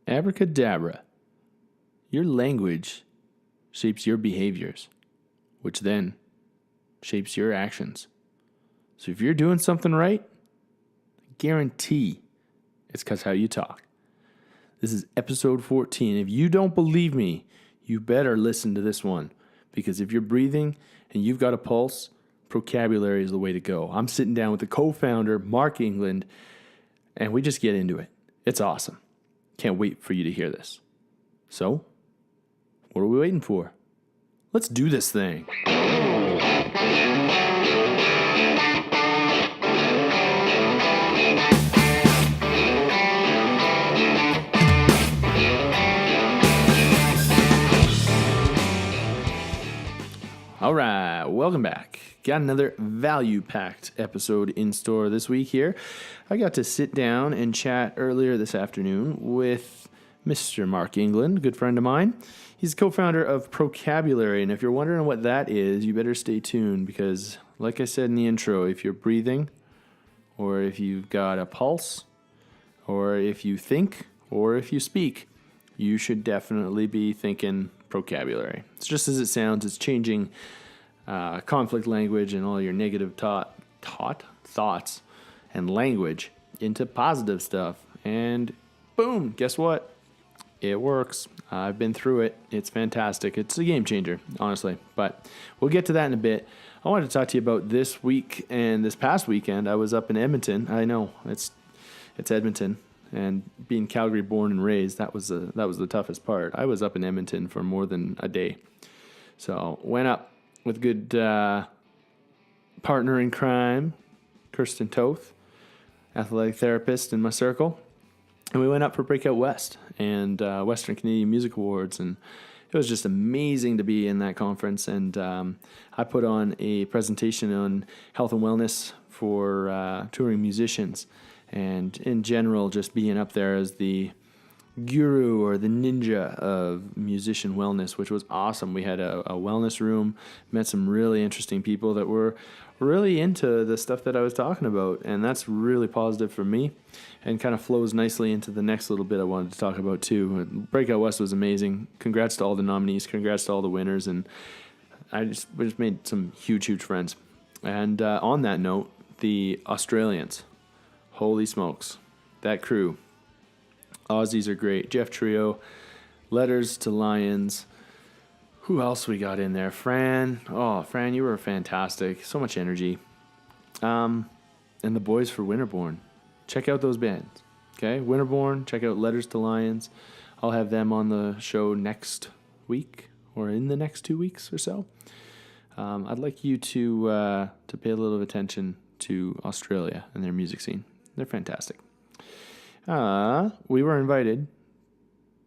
Abracadabra. Your language shapes your behaviors, which then shapes your actions. So if you're doing something right, I guarantee it's because how you talk. This is episode 14. If you don't believe me, you better listen to this one. Because if you're breathing and you've got a pulse, Procabulary is the way to go. I'm sitting down with the co-founder, Mark England, and we just get into it. It's awesome. Can't wait for you to hear this. So, what are we waiting for? Let's do this thing. All right, welcome back. Got another value-packed episode in store this week here. I got to sit down and chat earlier this afternoon with Mr. Mark England, a good friend of mine. He's co-founder of Procabulary, and if you're wondering what that is, you better stay tuned because, like I said in the intro, if you're breathing, or if you've got a pulse, or if you think, or if you speak, you should definitely be thinking Procabulary. It's just as it sounds. It's changing conflict language and all your negative thoughts and language into positive stuff. And boom, guess what? It works. I've been through it. It's fantastic. It's a game changer, honestly. But we'll get to that in a bit. I wanted to talk to you about this week and this past weekend. I was up in Edmonton. I know it's Edmonton. And being Calgary born and raised, that was the toughest part. I was up in Edmonton for more than a day. So went up with good partner in crime, Kirsten Toth, athletic therapist in my circle. And we went up for Breakout West and Western Canadian Music Awards. And it was just amazing to be in that conference. And I put on a presentation on health and wellness for touring musicians. And in general, just being up there as the guru or the ninja of musician wellness, which was awesome. We had a wellness room, met some really interesting people that were really into the stuff that I was talking about. And that's really positive for me and kind of flows nicely into the next little bit I wanted to talk about too. Breakout West was amazing. Congrats to all the nominees. Congrats to all the winners. And we just made some huge, huge friends. And on that note, the Australians. Holy smokes. That crew. Aussies are great. Jeff Trio. Letters to Lions. Who else we got in there? Fran. Oh, Fran, you were fantastic. So much energy. And the boys for Winterborn. Check out those bands. Okay? Winterborn. Check out Letters to Lions. I'll have them on the show next week or in the next 2 weeks or so. I'd like you to pay a little attention to Australia and their music scene. They're fantastic. We were invited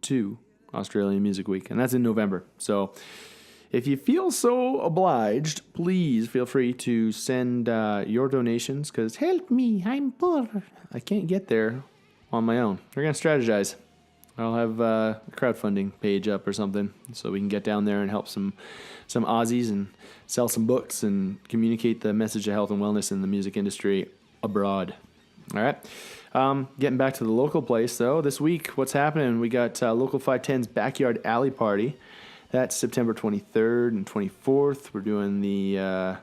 to Australian Music Week, and that's in November. So if you feel so obliged, please feel free to send your donations, because help me, I'm poor. I can't get there on my own. We're going to strategize. I'll have a crowdfunding page up or something so we can get down there and help some Aussies and sell some books and communicate the message of health and wellness in the music industry abroad. All right. Getting back to the local place, though. This week, what's happening? We got Local 510's Backyard Alley Party. That's September 23rd and 24th. We're doing the...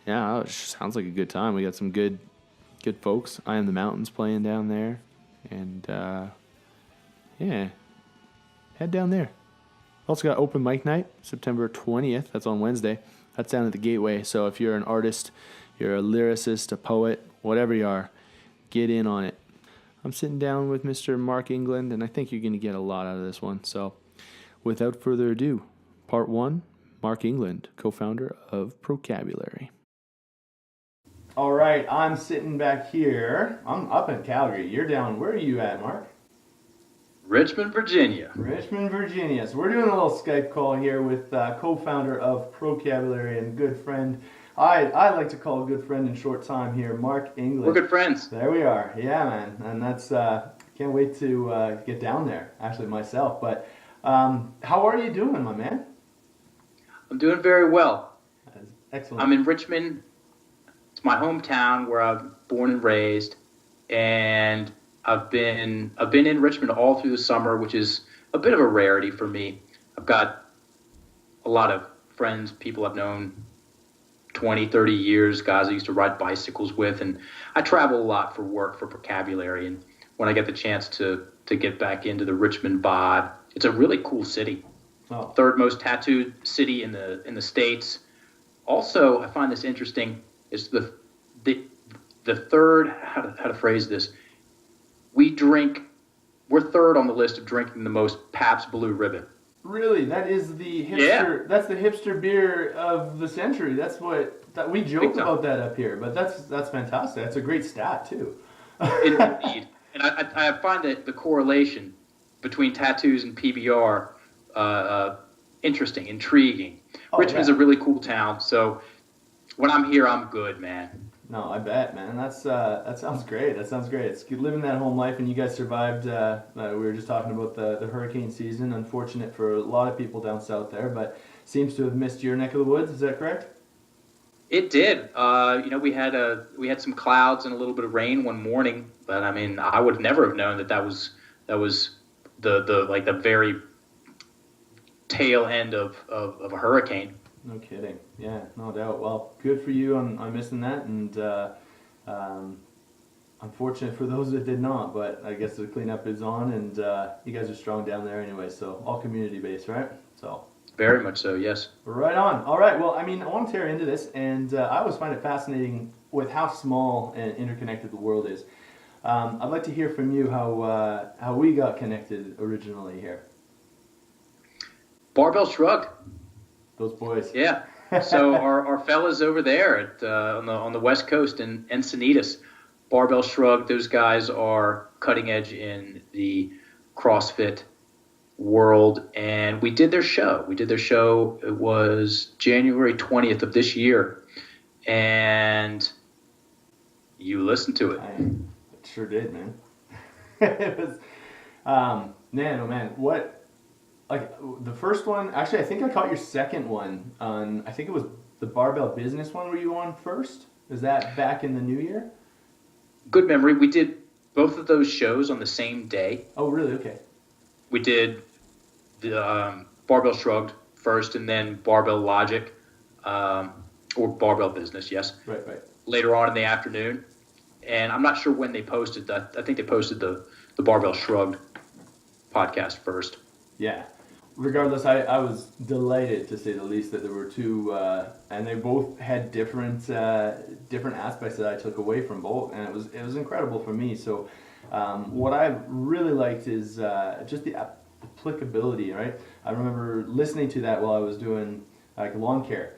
it sounds like a good time. We got some good folks. I Am the Mountains playing down there. And, head down there. Also got open mic night, September 20th. That's on Wednesday. That's down at the Gateway. So if you're an artist, you're a lyricist, a poet, whatever you are, get in on it. I'm sitting down with Mr. Mark England, and I think you're going to get a lot out of this one. So without further ado, part 1, Mark England, co-founder of Procabulary. All right, I'm sitting back here. I'm up in Calgary. You're down. Where are you at, Mark? Richmond, Virginia. Richmond, Virginia. So we're doing a little Skype call here with co-founder of Procabulary and good friend, I like to call a good friend in short time here, Mark England. We're good friends. There we are. Yeah, man. And that's, can't wait to get down there, actually, myself. But how are you doing, my man? I'm doing very well. That's excellent. I'm in Richmond. It's my hometown where I'm born and raised. And I've been in Richmond all through the summer, which is a bit of a rarity for me. I've got a lot of friends, people I've known 20, 30 years, guys I used to ride bicycles with, and I travel a lot for work for Procabulary. And when I get the chance to get back into the Richmond vibe, it's a really cool city. Oh, Third most tattooed city in the states. Also, I find this interesting. Is the the third how to phrase this? We drink. We're third on the list of drinking the most Pabst Blue Ribbon. really? That is the hipster. Yeah. That's the hipster beer of the century. That's what we joke Big time. about that up here. But that's fantastic. That's a great stat too. Indeed. And I find that the correlation between tattoos and PBR interesting, intriguing. Oh, Richmond's yeah. a really cool town, so when I'm here, I'm good, man. No, I bet, man. That sounds great. That sounds great. It's good living that home life, and you guys survived. We were just talking about the hurricane season. Unfortunate for a lot of people down south there, but seems to have missed your neck of the woods. Is that correct? It did. We had some clouds and a little bit of rain one morning, but I mean, I would never have known that was the very tail end of a hurricane. No kidding. Yeah, no doubt. Well, good for you on missing that, and unfortunate for those that did not. But I guess the cleanup is on, and you guys are strong down there anyway. So all community based, right? So. Very much so, yes. Right on. All right. Well, I mean, I want to tear into this, and I always find it fascinating with how small and interconnected the world is. I'd like to hear from you how we got connected originally here. Barbell Shrug. Those boys. Yeah. So our fellas over there at on the West Coast in Encinitas, Barbell Shrug. Those guys are cutting edge in the CrossFit world, and we did their show. It was January 20th of this year, and you listened to it. I sure did, man. It was, man, oh man, what? Like the first one, actually, I think I caught your second one on. I think it was the barbell business one. Were you on first? Is that back in the new year? Good memory. We did both of those shows on the same day. Oh, really? Okay. We did the Barbell Shrugged first, and then Barbell Logic, or Barbell Business, yes. Right. Later on in the afternoon. And I'm not sure when they posted that. I think they posted the Barbell Shrugged podcast first. Yeah. Regardless, I was delighted, to say the least, that there were two, and they both had different aspects that I took away from both, and it was incredible for me. So, what I really liked is just the applicability. Right, I remember listening to that while I was doing like lawn care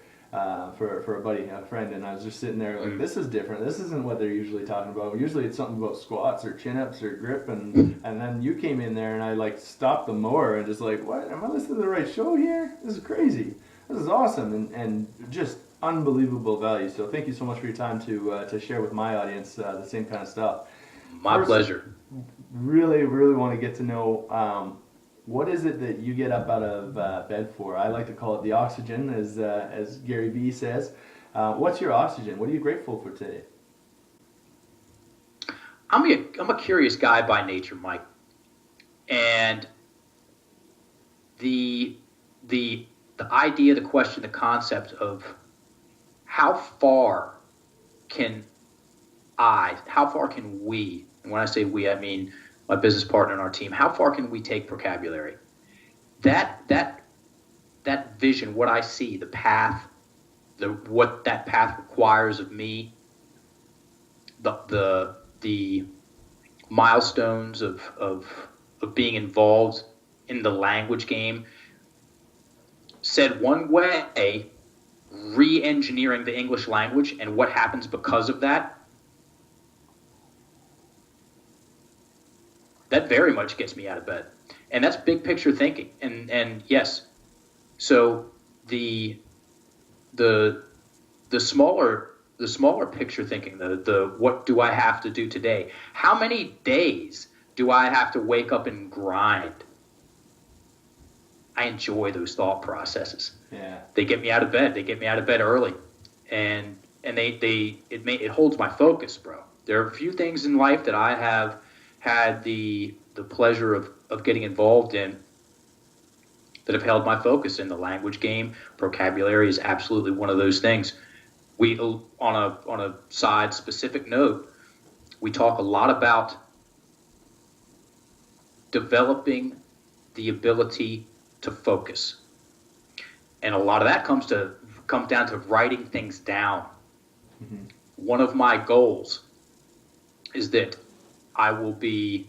for a buddy, a friend, and I was just sitting there like, this is different. This isn't what they're usually talking about. Usually it's something about squats or chin-ups or grip, and then you came in there and I like stopped the mower and just like, what? Am I listening to the right show here? This is crazy. This is awesome and just unbelievable value. So thank you so much for your time to share with my audience the same kind of stuff. My pleasure. Really want to get to know what is it that you get up out of bed for? I like to call it the oxygen, as Gary Vee says. What's your oxygen? What are you grateful for today? I'm a curious guy by nature, Mike, and the idea, the question, the concept of how far can we, and when I say we, I mean my business partner and our team, how far can we take Procabulary? That vision, what I see, the path, what that path requires of me, the milestones of being involved in the language game. Said one way, re-engineering the English language and what happens because of that, that very much gets me out of bed. And that's big picture thinking. And yes, so the smaller picture thinking, the what do I have to do today? How many days do I have to wake up and grind? I enjoy those thought processes. Yeah. They get me out of bed. They get me out of bed early. And it holds my focus, bro. There are a few things in life that I have had the pleasure of getting involved in that have held my focus in the language game. Procabulary is absolutely one of those things. We, on a side specific note, we talk a lot about developing the ability to focus. And a lot of that comes down to writing things down. Mm-hmm. One of my goals is that I will be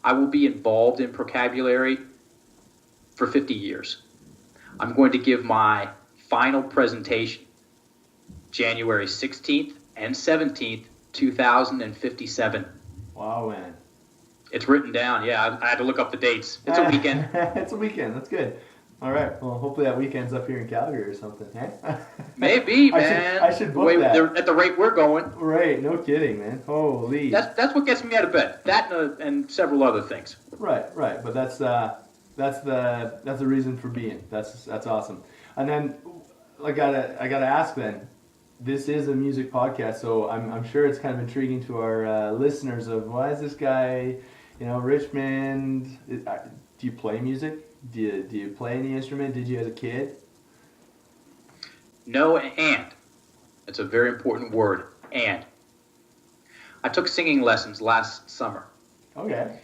involved in Procabulary for 50 years. I'm going to give my final presentation January 16th and 17th, 2057. Wow, man. It's written down. Yeah, I had to look up the dates. It's a weekend. It's a weekend. That's good. All right. Well, hopefully that weekend's up here in Calgary or something, eh? Maybe, man. I should book that. At the rate we're going. Right. No kidding, man. Holy. That's what gets me out of bed. That and several other things. Right. But that's the reason for being. That's awesome. And then I gotta ask then. This is a music podcast, so I'm sure it's kind of intriguing to our listeners of why is this guy, Richmond? Do you play music? Do you play any instrument? Did you as a kid? No, and it's a very important word. And I took singing lessons last summer. Okay.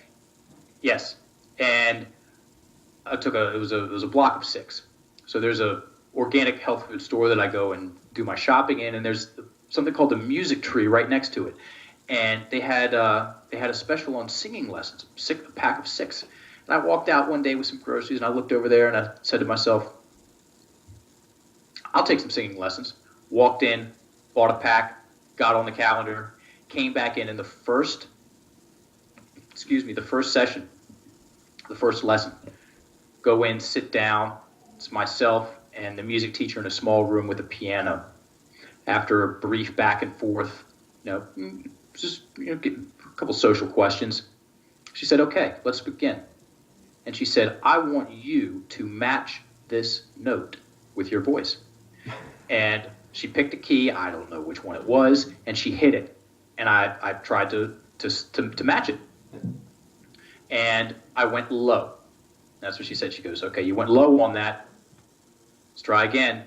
Yes, and I took it was a block of 6. So there's a organic health food store that I go and do my shopping in, and there's something called the Music Tree right next to it. And they had a special on singing lessons, a pack of 6. And I walked out one day with some groceries, and I looked over there, and I said to myself, I'll take some singing lessons. Walked in, bought a pack, got on the calendar, came back in the first session, the first lesson. Go in, sit down. It's myself and the music teacher in a small room with a piano. After a brief back and forth, getting a couple social questions, she said, "Okay, let's begin." And she said, "I want you to match this note with your voice." And she picked a key, I don't know which one it was, and she hit it. And I tried to match it. And I went low. That's what she said. She goes, "Okay, you went low on that. Let's try again."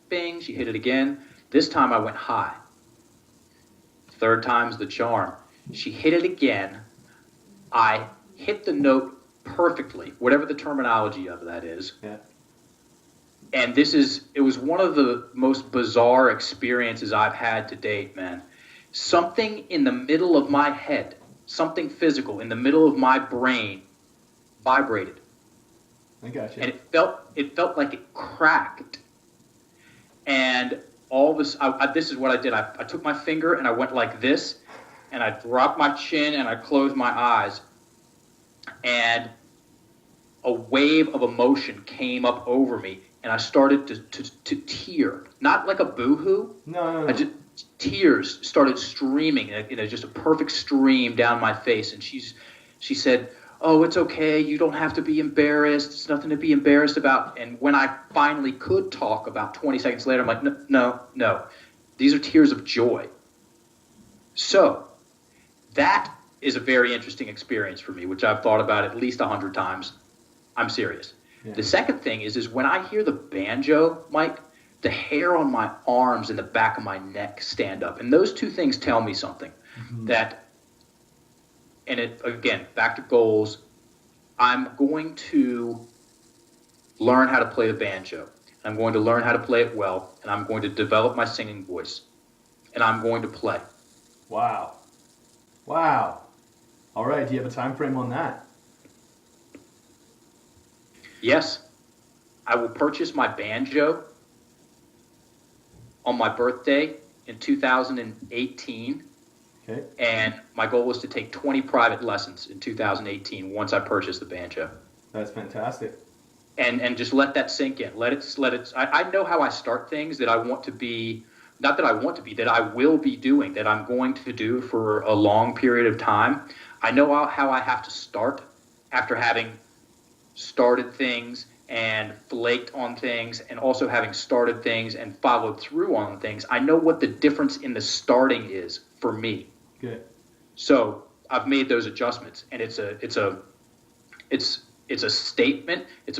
Bing, she hit it again. This time I went high. Third time's the charm. She hit it again. I hit the note perfectly, whatever the terminology of that is. Yeah. And it was one of the most bizarre experiences I've had to date, man. Something in the middle of my head, something physical in the middle of my brain vibrated. I got you. And it felt like it cracked. And all this, this is what I did. I took my finger and I went like this, and I dropped my chin and I closed my eyes. And a wave of emotion came up over me, and I started to tear. Not like a boo-hoo. No. Tears started streaming, just a perfect stream down my face. And she said, "Oh, it's okay. You don't have to be embarrassed. It's nothing to be embarrassed about." And when I finally could talk about 20 seconds later, I'm like, no. These are tears of joy. So that is a very interesting experience for me, which I've thought about at least 100 times. I'm serious. Yeah. The second thing is when I hear the banjo, Mike, the hair on my arms and the back of my neck stand up. And those two things tell me something. Mm-hmm. And it, again, back to goals, I'm going to learn how to play the banjo. I'm going to learn how to play it well, and I'm going to develop my singing voice. And I'm going to play. Wow. All right, do you have a time frame on that? Yes. I will purchase my banjo on my birthday in 2018. Okay. And my goal was to take 20 private lessons in 2018 once I purchased the banjo. That's fantastic. And just let that sink in. Let it. I know how I start things that I want to be, not that I want to be, that I will be doing, that I'm going to do for a long period of time. I know how I have to start after having started things and flaked on things, and also having started things and followed through on things. I know what the difference in the starting is for me. Good. So I've made those adjustments, and it's a statement. It's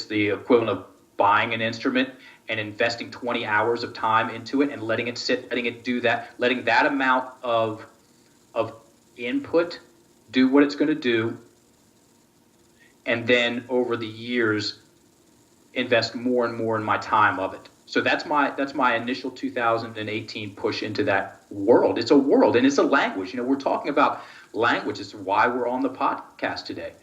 the equivalent of buying an instrument and investing 20 hours of time into it and letting it sit, letting it do that, letting that amount of input do what it's going to do, and then over the years invest more and more in my time of it. So that's my initial 2018 push into that world. It's a world, and it's a language. We're talking about language. It's why we're on the podcast today.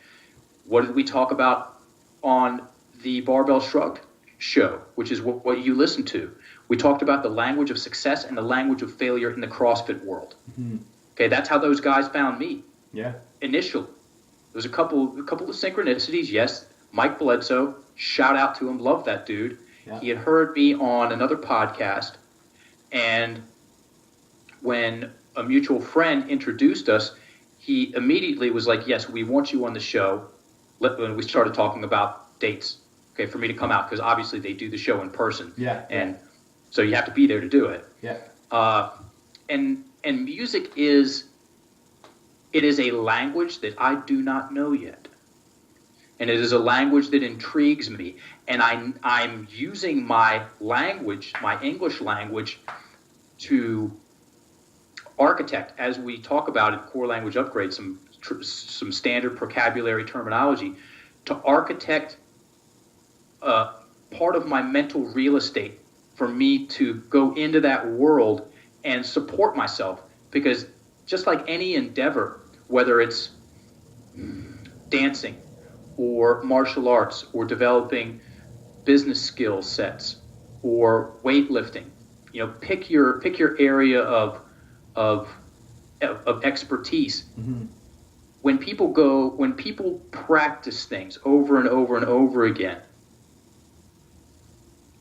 What did we talk about on the Barbell Shrugged show, which is what you listen to? We talked about the language of success and the language of failure in the CrossFit world. Mm-hmm. Okay, that's how those guys found me. Yeah. Initially, there was a couple of synchronicities. Yes, Mike Bledsoe, shout out to him, love that dude. Yeah. He had heard me on another podcast, and when a mutual friend introduced us, he immediately was like, yes, we want you on the show. When we started talking about dates, okay, for me to come out, because obviously they do the show in person. Yeah. And so you have to be there to do it. Yeah. And music is a language that I do not know yet. And it is a language that intrigues me. And I'm using my language, my English language, to architect, as we talk about in Core Language Upgrade, some standard Procabulary terminology, to architect part of my mental real estate for me to go into that world and support myself. Because just like any endeavor, whether it's dancing or martial arts or developing business skill sets or weightlifting, pick your area of expertise. Mm-hmm. When people practice things over and over and over again,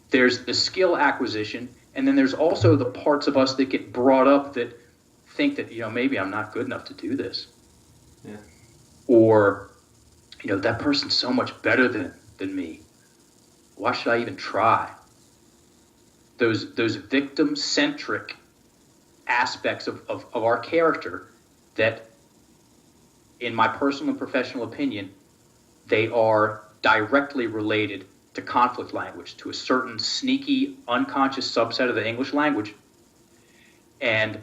there's the skill acquisition, and then there's also the parts of us that get brought up that think that, maybe I'm not good enough to do this. Yeah. Or, that person's so much better than me. Why should I even try? Those victim-centric aspects of our character that, in my personal and professional opinion, they are directly related to conflict language, to a certain sneaky, unconscious subset of the English language. And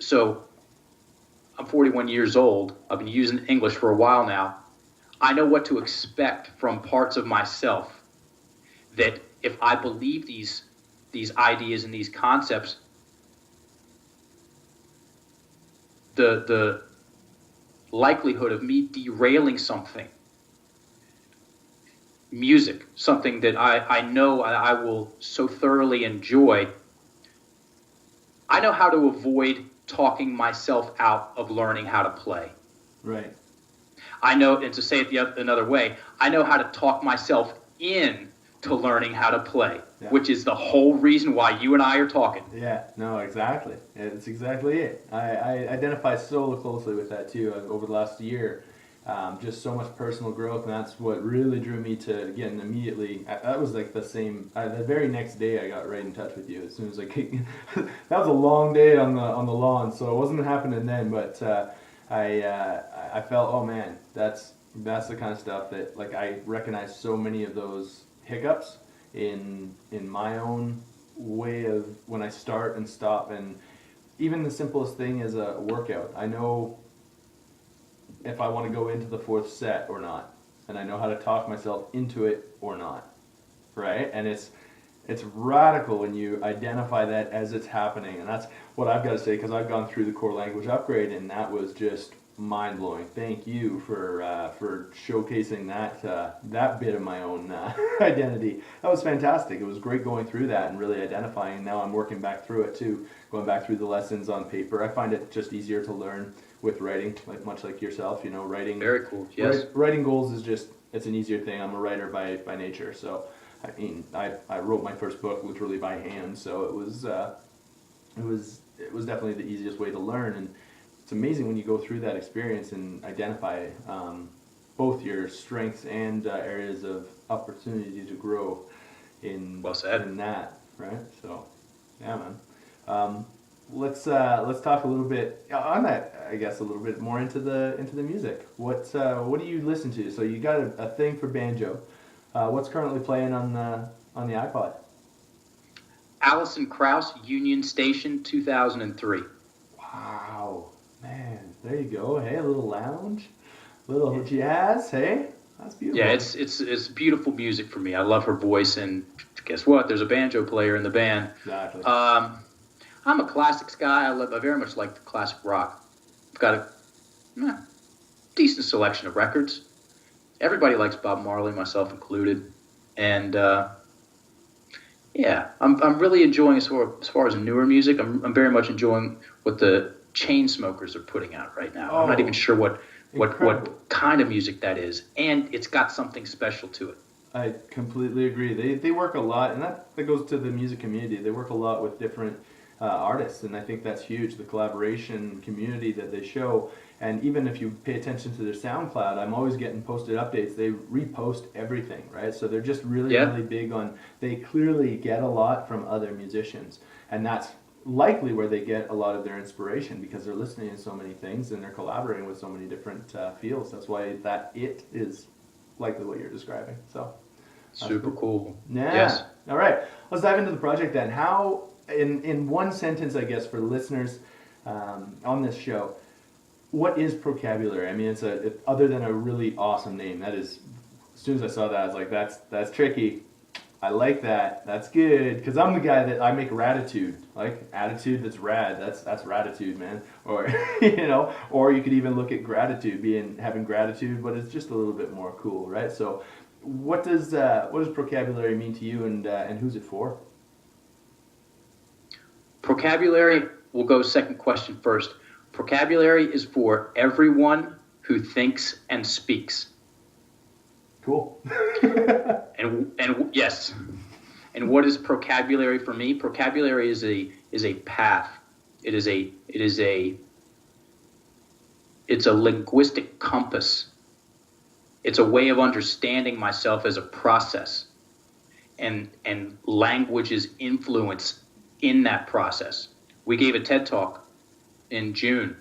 so I'm 41 years old. I've been using English for a while now. I know what to expect from parts of myself that if I believe these ideas and these concepts, the likelihood of me derailing something, music, something that I know I will so thoroughly enjoy, I know how to avoid talking myself out of learning how to play. Right. I know, and to say it another way, I know how to talk myself in to learning how to play, yeah. Which is the whole reason why you and I are talking. Yeah, no, exactly. It's exactly it. I identify so closely with that too over the last year. Just so much personal growth, and that's what really drew me to getting immediately. That was like the very next day I got right in touch with you. As soon as I that was a long day on the lawn, so it wasn't happening then. But I felt, oh man, that's the kind of stuff that, like, I recognize so many of those hiccups in my own way of when I start and stop, and even the simplest thing is a workout. I know if I want to go into the fourth set or not, and I know how to talk myself into it or not, right? And it's radical when you identify that as it's happening, and that's what I've got to say, because I've gone through the Core Language Upgrade, and that was just mind-blowing. Thank you for showcasing that bit of my own identity. That was fantastic. It was great going through that and really identifying. Now I'm working back through it too, going back through the lessons on paper. I find it just easier to learn with writing, much like yourself, writing. Very cool. Yes. Writing goals is it's an easier thing. I'm a writer by nature, so I mean, I wrote my first book literally by hand, so it was definitely the easiest way to learn. And it's amazing when you go through that experience and identify both your strengths and areas of opportunity to grow in well said. In that, right? So, yeah, man. let's talk a little bit on that. I guess a little bit more into the music. What do you listen to? So you got a thing for banjo. What's currently playing on the iPod? Alison Krauss, Union Station, 2003. Wow, man, there you go. Hey, a little lounge, little jazz. Hey, that's beautiful. Yeah, it's beautiful music for me. I love her voice, and guess what? There's a banjo player in the band. Exactly. I'm a classics guy. I very much like the classic rock. I've got a decent selection of records. Everybody likes Bob Marley, myself included, and I'm really enjoying as far as newer music. I'm very much enjoying what the Chainsmokers are putting out right now. I'm not even sure what kind of music that is, and it's got something special to it. I completely agree. They work a lot, and that goes to the music community. They work a lot with different artists, and I think that's huge. The collaboration community that they show, and even if you pay attention to their SoundCloud, I'm always getting posted updates. They repost everything, right? So they're just really big on. They clearly get a lot from other musicians, and that's likely where they get a lot of their inspiration because they're listening to so many things and they're collaborating with so many different fields. That's why it is likely what you're describing. So super cool. Yeah. Yes. All right. Let's dive into the project then. How, in one sentence, I guess, for listeners on this show, what is Procabulary? I mean, it's other than a really awesome name. That is, as soon as I saw that, I was like, that's tricky. I like that. That's good. Because I'm the guy that I make Ratitude. Like, attitude that's rad. That's Ratitude, man. Or, or you could even look at gratitude, having gratitude, but it's just a little bit more cool, right? So what does Procabulary mean to you, and who's it for? Procabulary, we'll go second question first. Procabulary is for everyone who thinks and speaks. Cool. and yes. And what is Procabulary for me? Procabulary is a path. It's a linguistic compass. It's a way of understanding myself as a process, and language's influence in that process. We gave a TED Talk in June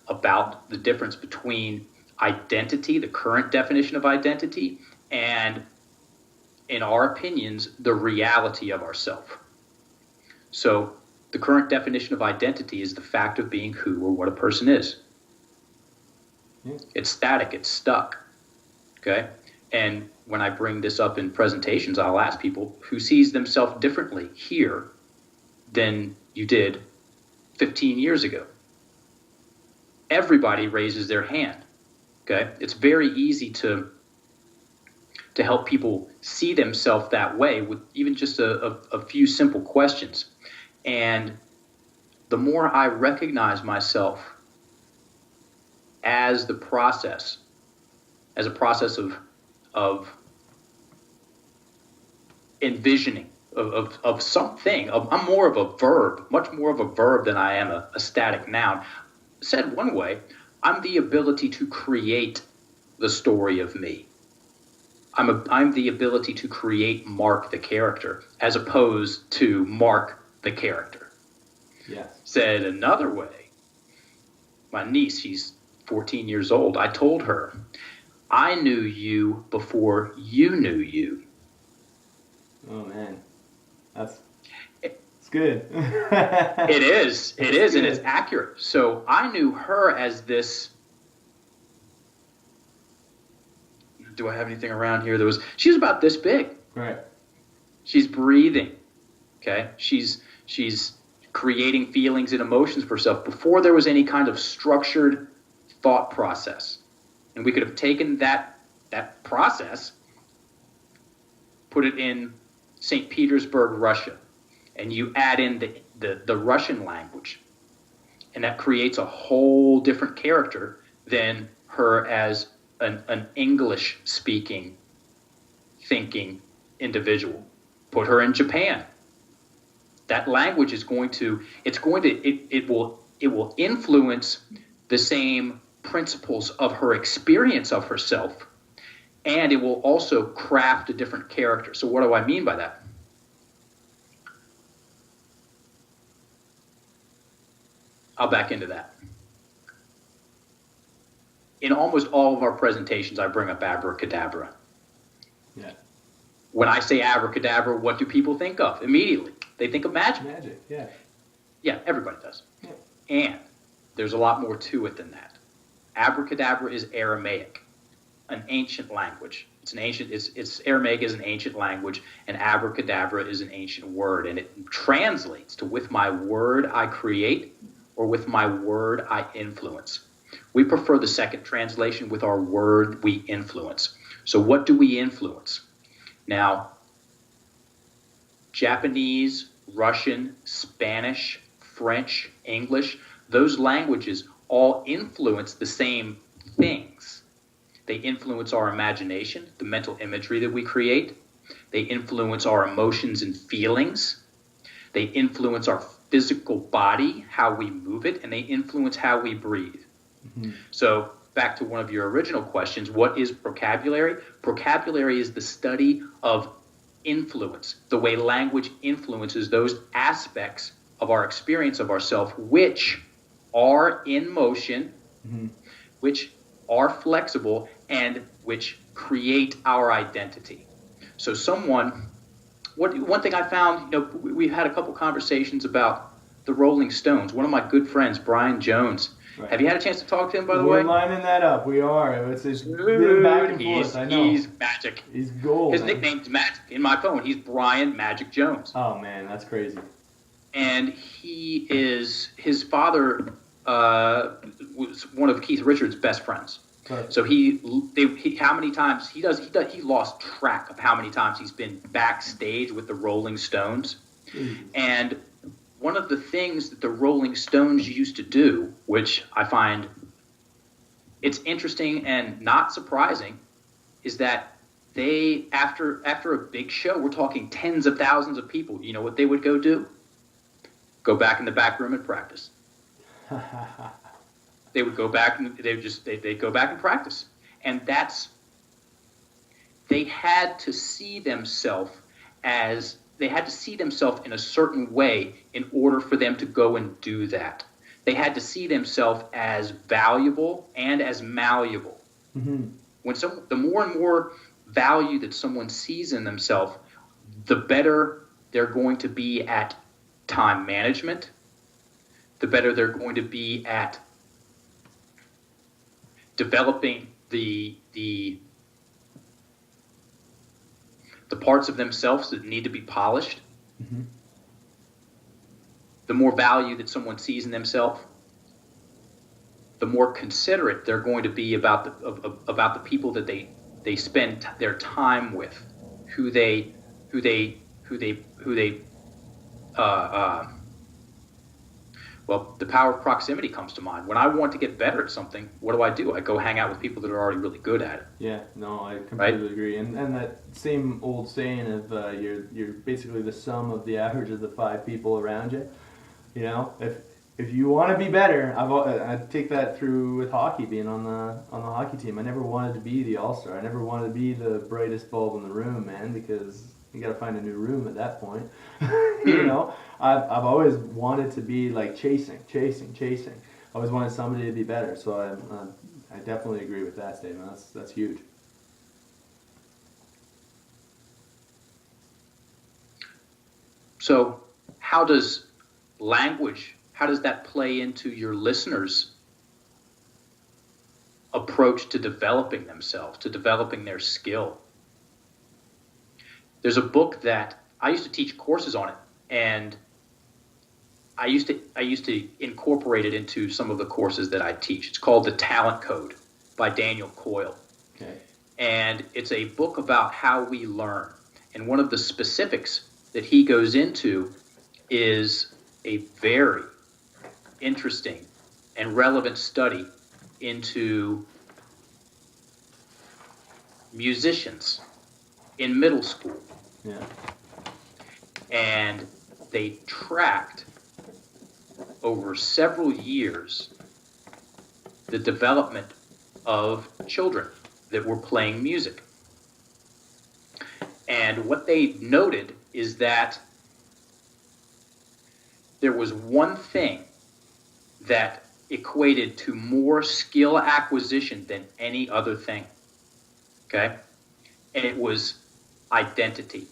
about the difference between identity, the current definition of identity, and, in our opinions, the reality of ourself. So the current definition of identity is the fact of being who or what a person is. Yeah. It's static, it's stuck. Okay? And when I bring this up in presentations, I'll ask people who sees themselves differently here than you did 15 years ago. Everybody raises their hand. Okay? It's very easy to help people see themselves that way with even just a few simple questions. And the more I recognize myself as a process of envisioning, of something, I'm more of a verb, much more of a verb than I am a static noun. Said one way, I'm the ability to create the story of me. I'm the ability to create Mark the character as opposed to Mark the character. Yes. Said another way, my niece, she's 14 years old, I told her, I knew you before you knew you. Oh, man. It's good. It is, and it's accurate. So I knew her as this. Do I have anything around here? She was about this big. Right. She's breathing. Okay. She's creating feelings and emotions for herself before there was any kind of structured thought process. And we could have taken that process, put it in St. Petersburg, Russia, and you add in the Russian language, and that creates a whole different character than her as an English-speaking, thinking individual. Put her in Japan. That language is it will influence the same principles of her experience of herself, and it will also craft a different character. So what do I mean by that? I'll back into that. In almost all of our presentations, I bring up abracadabra. Yeah. When I say abracadabra, what do people think of immediately? They think of magic. Magic, yeah. Yeah, everybody does. Yeah. And there's a lot more to it than that. Abracadabra is Aramaic, an ancient language. It's Aramaic is an ancient language, and abracadabra is an ancient word, and it translates to with my word I create, or with my word I influence. We prefer the second translation, with our word we influence. So what do we influence? Now, Japanese, Russian, Spanish, French, English, those languages all influence the same things. They influence our imagination, the mental imagery that we create. They influence our emotions and feelings. They influence our physical body, how we move it, and they influence how we breathe. Mm-hmm. So back to one of your original questions, what is procabulary? Procabulary is the study of influence, the way language influences those aspects of our experience of ourselves, which are in motion, mm-hmm. which are flexible, and which create our identity. So one thing I found, we've had a couple conversations about the Rolling Stones. One of my good friends, Brian Jones, right. Have you had a chance to talk to him, by the way? We're lining that up. We are. It's been back and forth. I know. He's magic. He's gold. His nickname's Magic in my phone. He's Brian Magic Jones. Oh, man, that's crazy. And his father was one of Keith Richards' best friends. Right. So he lost track of how many times he's been backstage with the Rolling Stones. Mm-hmm. And one of the things that the Rolling Stones used to do, which I find it's interesting and not surprising, is that they, after a big show, we're talking tens of thousands of people, you know what they would go do? Go back in the back room and practice. They would go back and they'd go back and practice. And they had to see themselves in a certain way in order for them to go and do that. They had to see themselves as valuable and as malleable. Mm-hmm. The more and more value that someone sees in themselves, the better they're going to be at time management, the better they're going to be at developing the parts of themselves that need to be polished. Mm-hmm. The more value that someone sees in themselves, the more considerate they're going to be about the people that they spend their time with, well, the power of proximity comes to mind. When I want to get better at something, what do? I go hang out with people that are already really good at it. Yeah, no, I completely agree. And that same old saying of you're basically the sum of the average of the 5 people around you. You know, if you want to be better, I take that through with hockey, being on the hockey team. I never wanted to be the all-star. I never wanted to be the brightest bulb in the room, man, because you got to find a new room at that point. You know, I've always wanted to be like chasing. I always wanted somebody to be better. So I definitely agree with that statement. That's huge. So how does that play into your listeners' approach to developing themselves, to developing their skill? There's a book that I used to teach courses on it, and I used to incorporate it into some of the courses that I teach. It's called The Talent Code by Daniel Coyle. Okay. And it's a book about how we learn. And one of the specifics that he goes into is a very interesting and relevant study into musicians in middle school. Yeah. And they tracked over several years the development of children that were playing music. And what they noted is that there was one thing that equated to more skill acquisition than any other thing. Okay? And it was identity.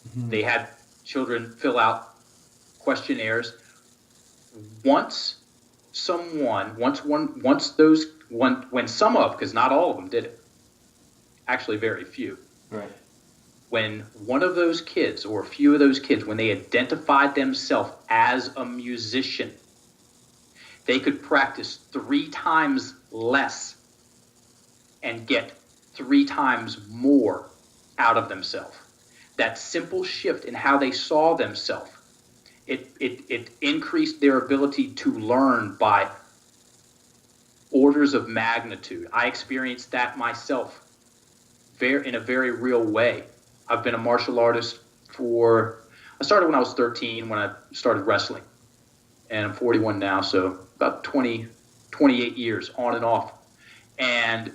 Mm-hmm. They had children fill out questionnaires. When some of, because not all of them did it, actually very few. Right. When one of those kids, or a few of those kids, when they identified themselves as a musician, they could practice 3 times less and get 3 times more out of themselves. That simple shift in how they saw themselves, it increased their ability to learn by orders of magnitude. I experienced that myself in a very real way. I've been a martial artist I started when I was 13 when I started wrestling. And I'm 41 now, so about 28 years on and off. And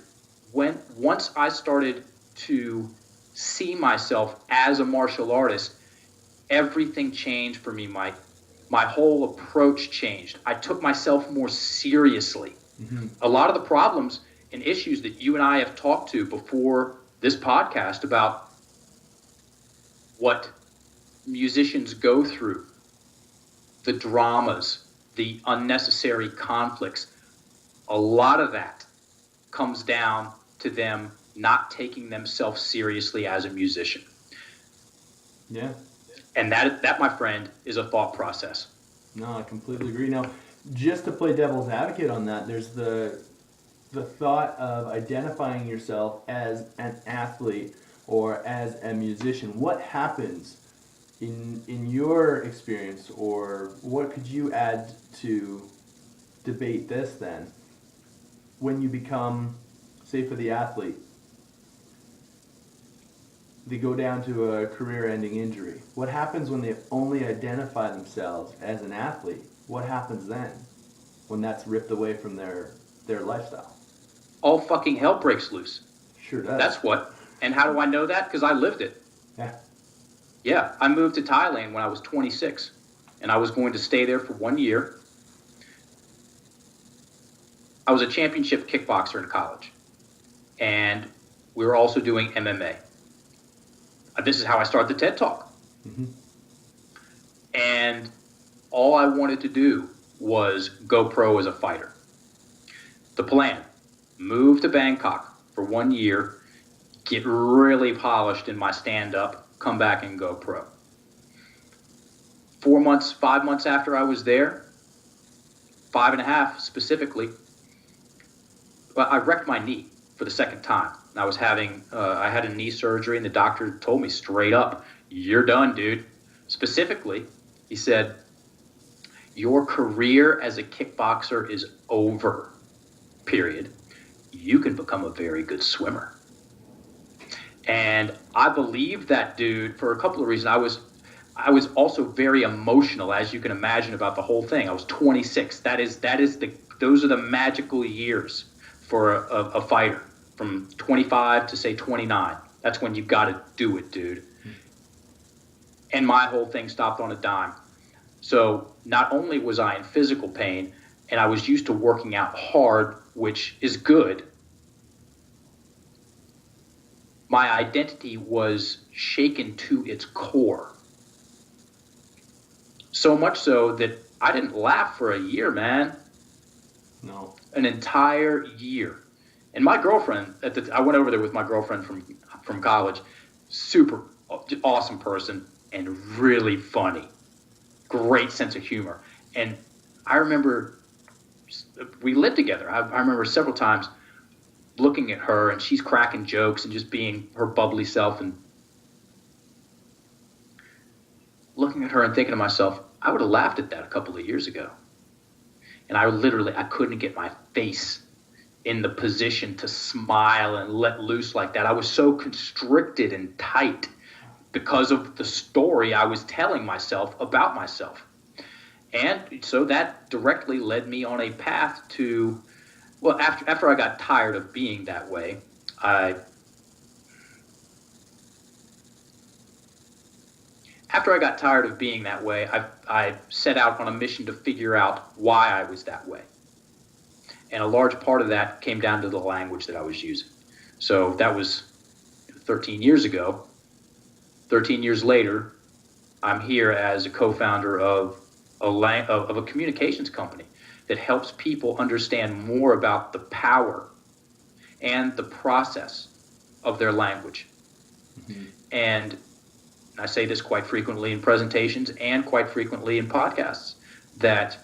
once I started to see myself as a martial artist, everything changed for me. My whole approach changed. I took myself more seriously. Mm-hmm. A lot of the problems and issues that you and I have talked to before this podcast about what musicians go through, the dramas, the unnecessary conflicts, a lot of that comes down to them not taking themselves seriously as a musician. Yeah. And that, my friend, is a thought process. No, I completely agree. Now, just to play devil's advocate on that, there's the thought of identifying yourself as an athlete or as a musician. What happens in your experience, or what could you add to debate this then, when you become, say for the athlete, they go down to a career-ending injury? What happens when they only identify themselves as an athlete? What happens then when that's ripped away from their lifestyle? All fucking hell breaks loose. Sure does. That's what. And how do I know that? Because I lived it. Yeah. Yeah, I moved to Thailand when I was 26, and I was going to stay there for 1 year. I was a championship kickboxer in college, and we were also doing MMA. This is how I started the TED Talk. Mm-hmm. And all I wanted to do was go pro as a fighter. The plan, move to Bangkok for 1 year, get really polished in my stand-up, come back and go pro. 5 months after I was there, 5.5 specifically, I wrecked my knee for the second time. I had a knee surgery, and the doctor told me straight up, "You're done, dude." Specifically, he said, "Your career as a kickboxer is over, period. You can become a very good swimmer." And I believed that dude for a couple of reasons. I was also very emotional, as you can imagine, about the whole thing. I was 26. Those are the magical years for a fighter, from 25 to say 29. That's when you got to do it, dude. And my whole thing stopped on a dime. So not only was I in physical pain, and I was used to working out hard, which is good, my identity was shaken to its core. So much so that I didn't laugh for a year, man. No. An entire year. And my girlfriend, I went over there with my girlfriend from college, super awesome person and really funny. Great sense of humor. And I remember we lived together. I remember several times looking at her, and she's cracking jokes and just being her bubbly self, and looking at her and thinking to myself, I would have laughed at that a couple of years ago. And I couldn't get my face in the position to smile and let loose like that. I was so constricted and tight because of the story I was telling myself about myself. And so that directly led me on a path to, well, after I got tired of being that way, after I got tired of being that way, I set out on a mission to figure out why I was that way. And a large part of that came down to the language that I was using. So that was 13 years ago. 13 years later, I'm here as a co-founder of a communications company that helps people understand more about the power and the process of their language. Mm-hmm. And I say this quite frequently in presentations and quite frequently in podcasts, that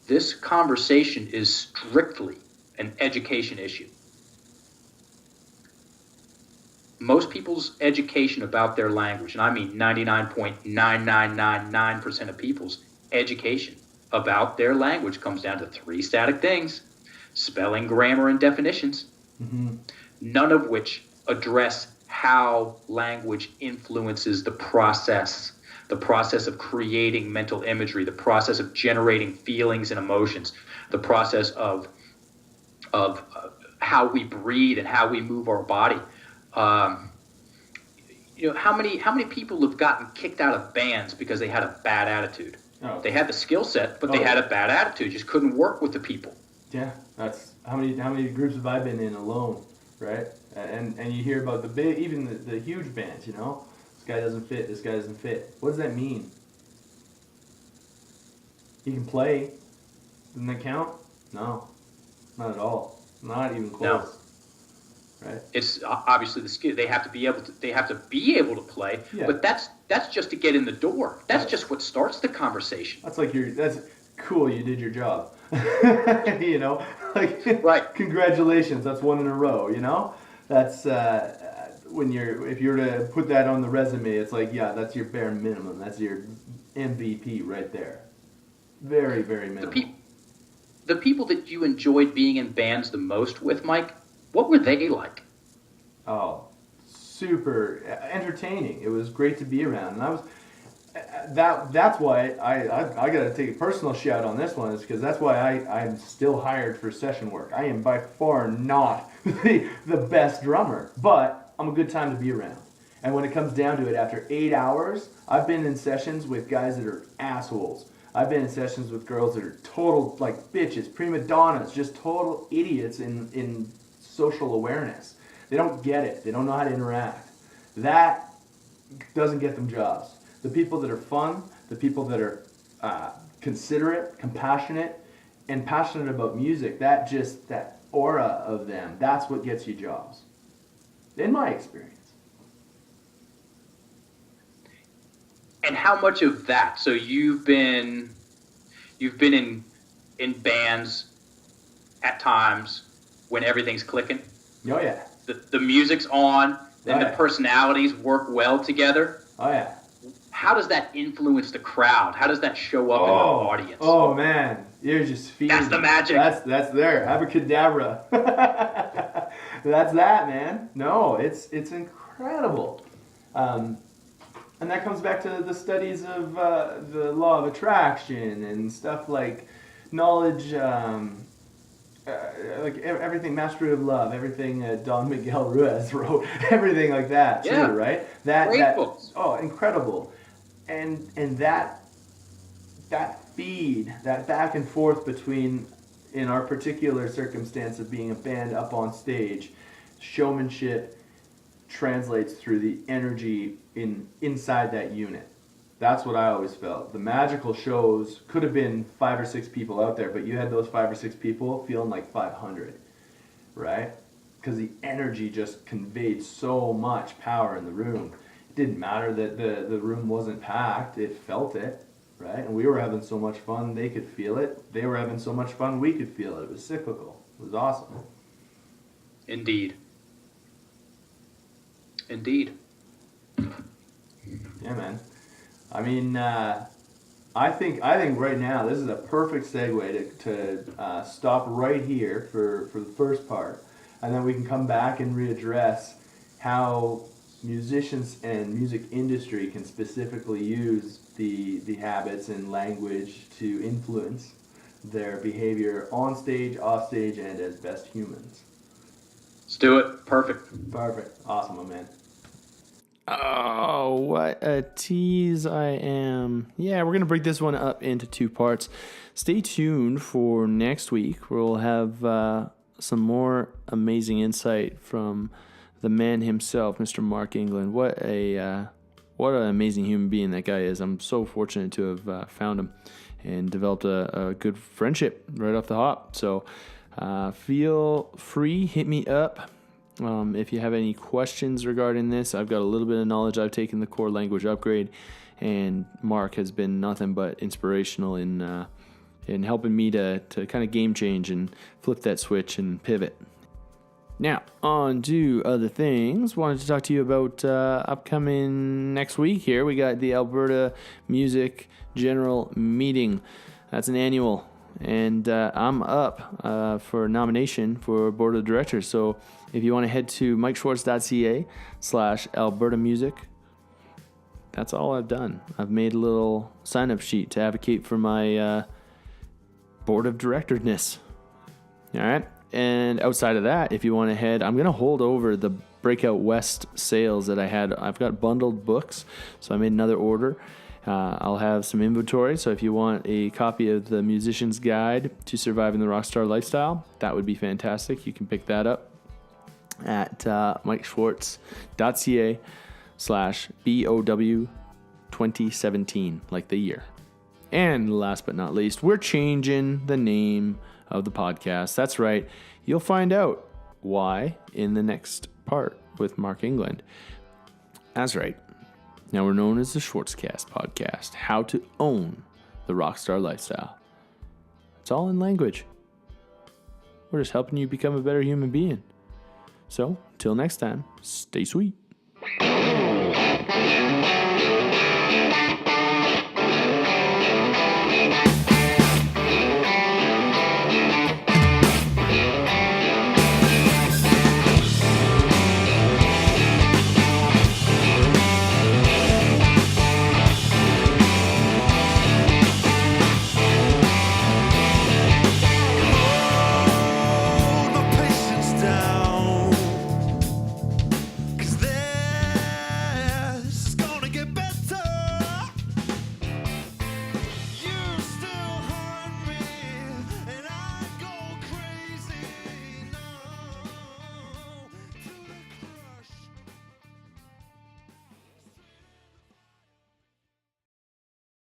this conversation is strictly an education issue. Most people's education about their language, and I mean 99.9999% of people's education about their language, comes down to 3 static things: spelling, grammar, and definitions. Mm-hmm. None of which address how language influences the process of creating mental imagery, the process of generating feelings and emotions, the process of how we breathe and how we move our body. How many people have gotten kicked out of bands because they had a bad attitude? Oh. They had the skill set, but they had a bad attitude. Just couldn't work with the people. Yeah, that's how many groups have I been in alone, right? And you hear about the big, even the huge bands. This guy doesn't fit. This guy doesn't fit. What does that mean? He can play. Doesn't that count? No, not at all. Not even close. No. Right. It's obviously the skill. They have to be able to play. Yeah. But that's just to get in the door. That's just what starts the conversation. That's cool. You did your job. Right. Congratulations. That's one in a row. That's if you're to put that on the resume, it's like, yeah, that's your bare minimum. That's your MVP right there. Very, very minimum. The people that you enjoyed being in bands the most with, Mike, what were they like? Oh, super entertaining. It was great to be around, and I was. That's why I got to take a personal shout on this one, is because that's why I'm still hired for session work. I am by far not the best drummer, but I'm a good time to be around. And when it comes down to it, after 8 hours, I've been in sessions with guys that are assholes. I've been in sessions with girls that are total bitches, prima donnas, just total idiots in social awareness. They don't get it. They don't know how to interact. That doesn't get them jobs. The people that are fun, the people that are considerate, compassionate, and passionate about music, that aura of them, that's what gets you jobs. In my experience. And how much of that? So you've been in bands at times when everything's clicking. Oh yeah. The music's on, then the personalities work well together. Oh yeah. How does that influence the crowd? How does that show up in the audience? Oh man, you're just feeling. That's the magic. That's there. Abracadabra. That's that, man. No, it's incredible. And that comes back to the studies of the law of attraction and stuff like knowledge, everything, Mastery of Love, everything Don Miguel Ruiz wrote, everything like that, too, right? Great books. Oh, incredible. And that feed, that back and forth between, in our particular circumstance of being a band up on stage, showmanship translates through the energy inside that unit. That's what I always felt. The magical shows could have been 5 or 6 people out there, but you had those 5 or 6 people feeling like 500, right? Because the energy just conveyed so much power in the room. It didn't matter that the room wasn't packed. It felt it, right? And we were having so much fun, they could feel it. They were having so much fun, we could feel it. It was cyclical. It was awesome. Indeed. Yeah, man. I mean, I think right now this is a perfect segue to stop right here for the first part, and then we can come back and readdress how musicians and music industry can specifically use the habits and language to influence their behavior on stage, off stage, and as best humans. Let's do it. Perfect. Awesome, my man. Oh, what a tease I am. Yeah, we're going to break this one up into 2 parts. Stay tuned for next week. We'll have some more amazing insight from the man himself, Mr. Mark England. What an amazing human being that guy is. I'm so fortunate to have found him and developed a good friendship right off the hop. So feel free, hit me up. If you have any questions regarding this, I've got a little bit of knowledge. I've taken the core language upgrade, and Mark has been nothing but inspirational in helping me to kind of game change and flip that switch and pivot. Now, on to other things. Wanted to talk to you about upcoming next week here. We got the Alberta Music General Meeting. That's an annual, and I'm up for nomination for Board of Directors. So if you want to head to mikeschwartz.ca/Alberta Music, that's all I've done. I've made a little sign-up sheet to advocate for my Board of Directorness. All right. And outside of that, if you want to head, I'm going to hold over the Breakout West sales that I had. I've got bundled books, so I made another order. I'll have some inventory, so if you want a copy of the Musician's Guide to Surviving the Rockstar Lifestyle, that would be fantastic. You can pick that up at mikeschwartz.ca/BOW 2017, like the year. And last but not least, we're changing the name of the podcast. That's right. You'll find out why in the next part with Mark England. That's right. Now we're known as the Schwartzcast Podcast. How to own the rockstar lifestyle. It's all in language. We're just helping you become a better human being. So, till next time, stay sweet.